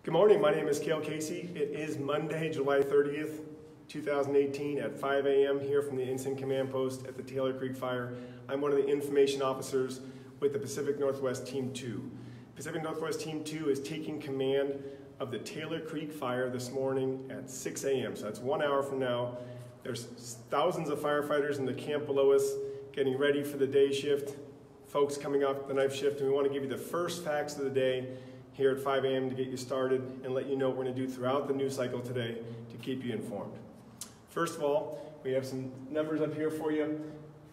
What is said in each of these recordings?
Good morning, my name is Cale Casey. It is Monday, July 30th, 2018 at 5 a.m. here from the Incident Command Post at the Taylor Creek Fire. I'm one of the information officers with the Pacific Northwest Team 2. Pacific Northwest Team 2 is taking command of the Taylor Creek Fire this morning at 6 a.m. So that's 1 hour from now. There's thousands of firefighters in the camp below us getting ready for the day shift, folks coming off the night shift, and we want to give you the first facts of the day here at 5 a.m. to get you started and let you know what we're going to do throughout the news cycle today to keep you informed. First of all, we have some numbers up here for you.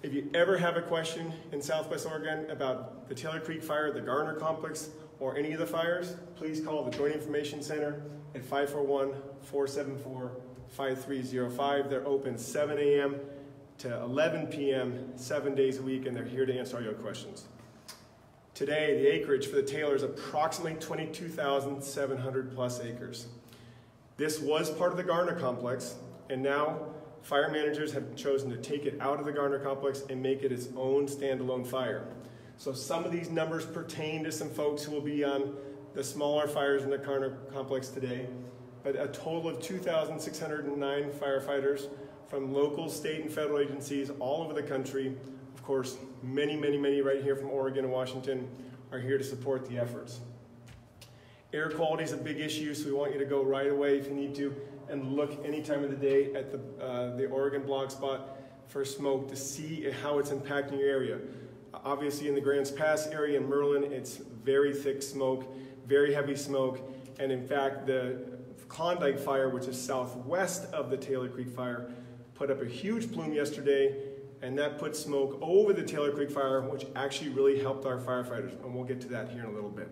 If you ever have a question in Southwest Oregon about the Taylor Creek Fire, the Garner Complex, or any of the fires, please call the Joint Information Center at 541-474-5305. They're open 7 a.m. to 11 p.m. 7 days a week, and they're here to answer all your questions. Today, the acreage for the Taylor is approximately 22,700 plus acres. This was part of the Garner Complex, and now fire managers have chosen to take it out of the Garner Complex and make it its own standalone fire. So some of these numbers pertain to some folks who will be on the smaller fires in the Garner Complex today, but a total of 2,609 firefighters from local, state, and federal agencies all over the country. Of course, many right here from Oregon and Washington are here to support the efforts. Air quality is a big issue, so we want you to go right away if you need to and look any time of the day at the Oregon blog spot for smoke to see how it's impacting your area. Obviously in the Grants Pass area in Merlin, it's very thick smoke, very heavy smoke, and in fact the Klondike fire, which is southwest of the Taylor Creek Fire, put up a huge plume yesterday, and that put smoke over the Taylor Creek Fire, which actually really helped our firefighters, and we'll get to that here in a little bit.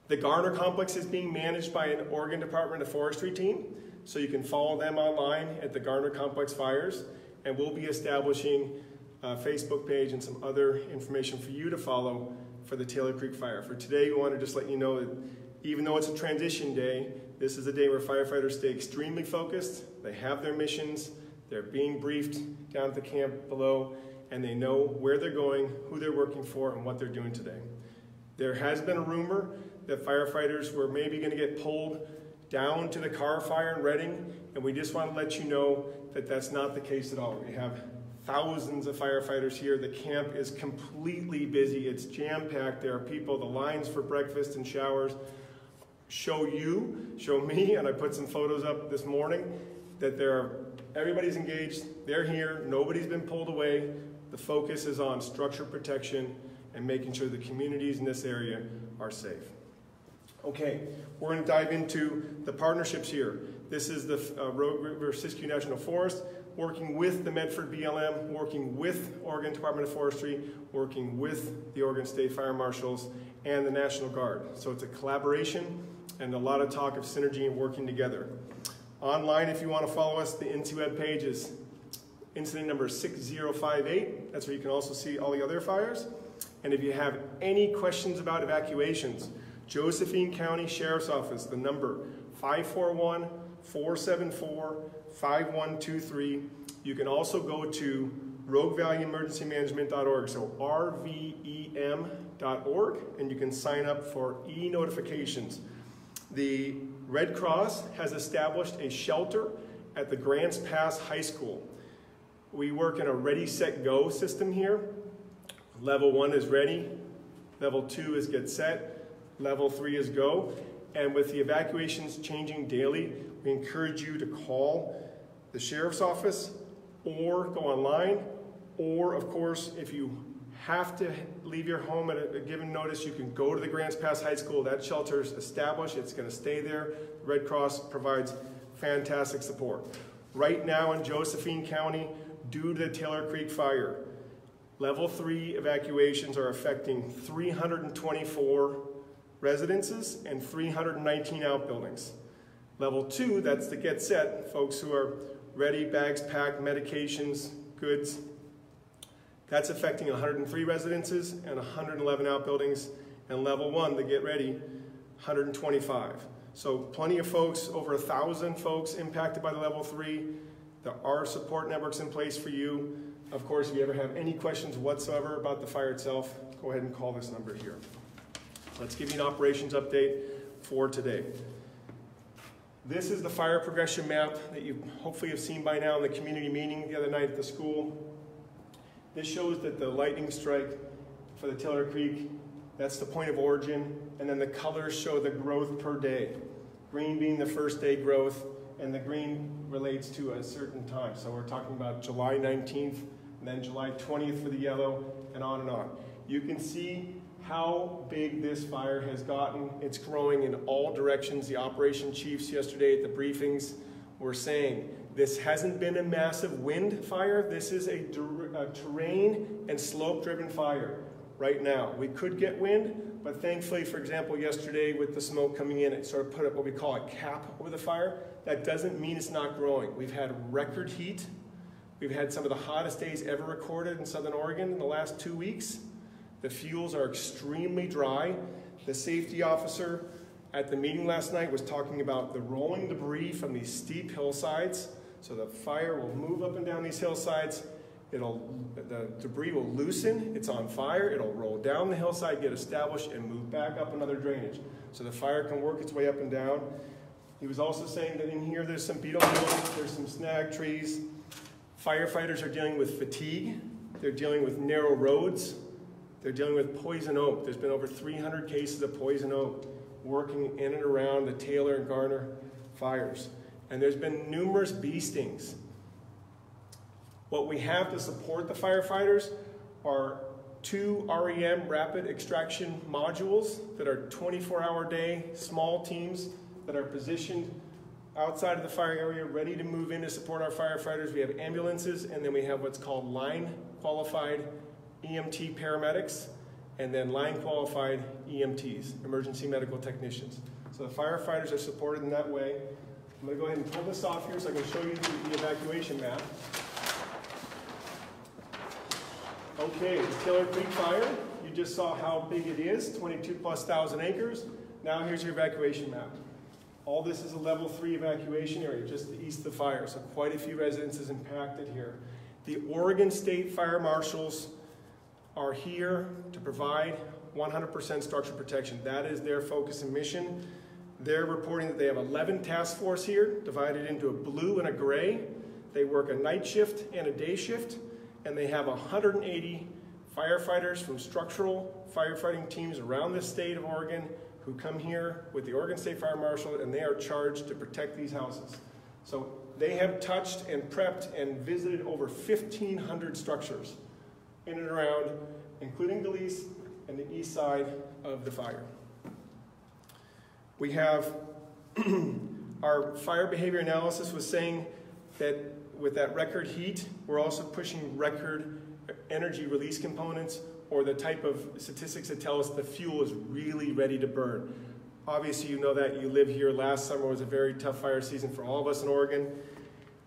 The Garner Complex is being managed by an Oregon Department of Forestry team, so you can follow them online at the Garner Complex Fires, and we'll be establishing a Facebook page and some other information for you to follow for the Taylor Creek Fire. For today, we want to just let you know that even though it's a transition day, this is a day where firefighters stay extremely focused, they have their missions, they're being briefed down at the camp below, and they know where they're going, who they're working for, and what they're doing today. There has been a rumor that firefighters were maybe going to get pulled down to the Carr Fire in Redding, and we just want to let you know that that's not the case at all. We have thousands of firefighters here. The camp is completely busy. It's jam-packed. There are people, the lines for breakfast and showers show me, and I put some photos up this morning, that everybody's engaged, they're here, nobody's been pulled away. The focus is on structure protection and making sure the communities in this area are safe. Okay, we're going to dive into the partnerships here. This is the Rogue River Siskiyou National Forest, working with the Medford BLM, working with Oregon Department of Forestry, working with the Oregon State Fire Marshals and the National Guard. So it's a collaboration and a lot of talk of synergy and working together. Online, if you want to follow us, the INSI web page is incident number 6058. That's where you can also see all the other fires. And if you have any questions about evacuations, Josephine County Sheriff's Office, the number 541-474-5123. You can also go to roguevalleyemergencymanagement.org, so rvem.org, and you can sign up for e-notifications. The Red Cross has established a shelter at the Grants Pass High School. We work in a ready, set, go system here. Level 1 is ready, level 2 is get set, level 3 is go. And with the evacuations changing daily, we encourage you to call the Sheriff's Office or go online, or of course, if you have to leave your home at a given notice, you can go to the Grants Pass High School. That shelter is established, it's going to stay there. The Red Cross provides fantastic support. Right now in Josephine County, due to the Taylor Creek Fire, level 3 evacuations are affecting 324 residences and 319 outbuildings. Level 2, that's the get set, folks who are ready, bags packed, medications, goods. That's affecting 103 residences and 111 outbuildings. And level 1, the get ready, 125. So plenty of folks, over 1,000 folks impacted by the level 3. There are support networks in place for you. Of course, if you ever have any questions whatsoever about the fire itself, go ahead and call this number here. Let's give you an operations update for today. This is the fire progression map that you hopefully have seen by now in the community meeting the other night at the school. This shows that the lightning strike for the Taylor Creek, that's the point of origin, and then the colors show the growth per day. Green being the first day growth, and the green relates to a certain time. So we're talking about July 19th, and then July 20th for the yellow, and on and on. You can see how big this fire has gotten. It's growing in all directions. The operation chiefs yesterday at the briefings were saying, this hasn't been a massive wind fire. This is a terrain and slope-driven fire right now. We could get wind, but thankfully, for example, yesterday with the smoke coming in, it sort of put up what we call a cap over the fire. That doesn't mean it's not growing. We've had record heat. We've had some of the hottest days ever recorded in Southern Oregon in the last 2 weeks. The fuels are extremely dry. The safety officer at the meeting last night was talking about the rolling debris from these steep hillsides. So the fire will move up and down these hillsides. The debris will loosen. It's on fire. It'll roll down the hillside, get established, and move back up another drainage. So the fire can work its way up and down. He was also saying that in here there's some beetle mold, there's some snag trees. Firefighters are dealing with fatigue. They're dealing with narrow roads. They're dealing with poison oak. There's been over 300 cases of poison oak working in and around the Taylor and Garner fires. And there's been numerous bee stings. What we have to support the firefighters are 2 REM rapid extraction modules that are 24-hour day, small teams that are positioned outside of the fire area, ready to move in to support our firefighters. We have ambulances, and then we have what's called line-qualified EMT paramedics, and then line-qualified EMTs, emergency medical technicians. So the firefighters are supported in that way. I'm going to go ahead and pull this off here so I can show you the evacuation map. Okay, the Taylor Creek fire. You just saw how big it is, 22,000+ acres. Now here's your evacuation map. All this is a level 3 evacuation area, just east of the fire, so quite a few residences impacted here. The Oregon State Fire Marshals are here to provide 100% structural protection. That is their focus and mission. They're reporting that they have 11 task force here, divided into a blue and a gray. They work a night shift and a day shift, and they have 180 firefighters from structural firefighting teams around the state of Oregon who come here with the Oregon State Fire Marshal, and they are charged to protect these houses. So they have touched and prepped and visited over 1,500 structures in and around, including Delis and the east side of the fire. We have our fire behavior analysis was saying that with that record heat, we're also pushing record energy release components, or the type of statistics that tell us the fuel is really ready to burn. Obviously, you know that. You live here. Last summer was a very tough fire season for all of us in Oregon.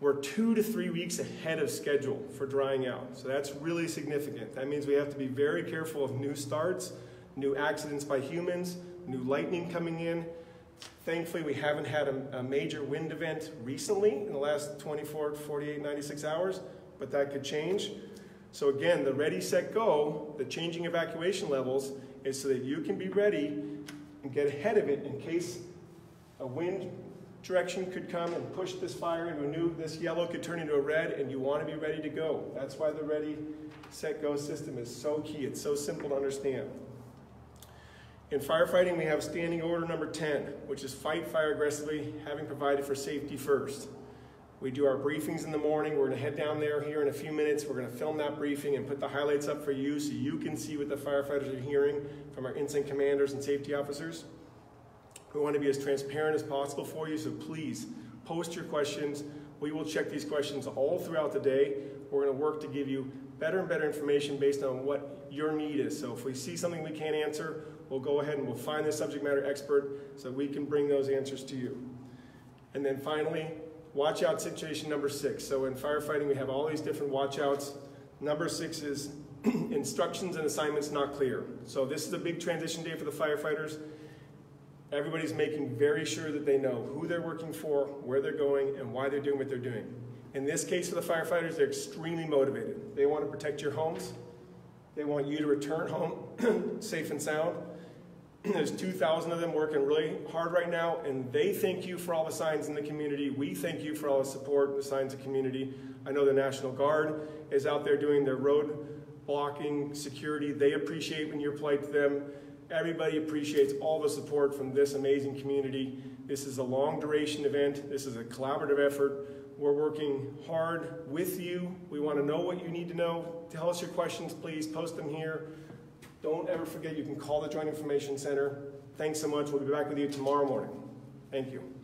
We're 2 to 3 weeks ahead of schedule for drying out. So that's really significant. That means we have to be very careful of new starts, new accidents by humans, new lightning coming in. Thankfully, we haven't had a major wind event recently in the last 24, 48, 96 hours, but that could change. So again, the ready, set, go, the changing evacuation levels is so that you can be ready and get ahead of it in case a wind direction could come and push this fire into a new, this yellow could turn into a red, and you want to be ready to go. That's why the ready, set, go system is so key. It's so simple to understand. In firefighting, we have standing order number 10, which is fight fire aggressively, having provided for safety first. We do our briefings in the morning. We're going to head down there here in a few minutes. We're going to film that briefing and put the highlights up for you so you can see what the firefighters are hearing from our incident commanders and safety officers. We want to be as transparent as possible for you, so please post your questions. We will check these questions all throughout the day. We're going to work to give you better and better information based on what your need is. So if we see something we can't answer, we'll go ahead and we'll find the subject matter expert so we can bring those answers to you. And then finally, watch out situation number 6. So in firefighting, we have all these different watch outs. Number 6 is instructions and assignments not clear. So this is a big transition day for the firefighters. Everybody's making very sure that they know who they're working for, where they're going, and why they're doing what they're doing. In this case for the firefighters, they're extremely motivated. They want to protect your homes. They want you to return home safe and sound. There's 2,000 of them working really hard right now, and they thank you for all the signs in the community. We thank you for all the support, the signs of community. I know the National Guard is out there doing their road blocking security. They appreciate when you reply to them. Everybody appreciates all the support from this amazing community. This is a long duration event. This is a collaborative effort. We're working hard with you. We want to know what you need to know. Tell us your questions, please. Post them here. Don't ever forget you can call the Joint Information Center. Thanks so much. We'll be back with you tomorrow morning. Thank you.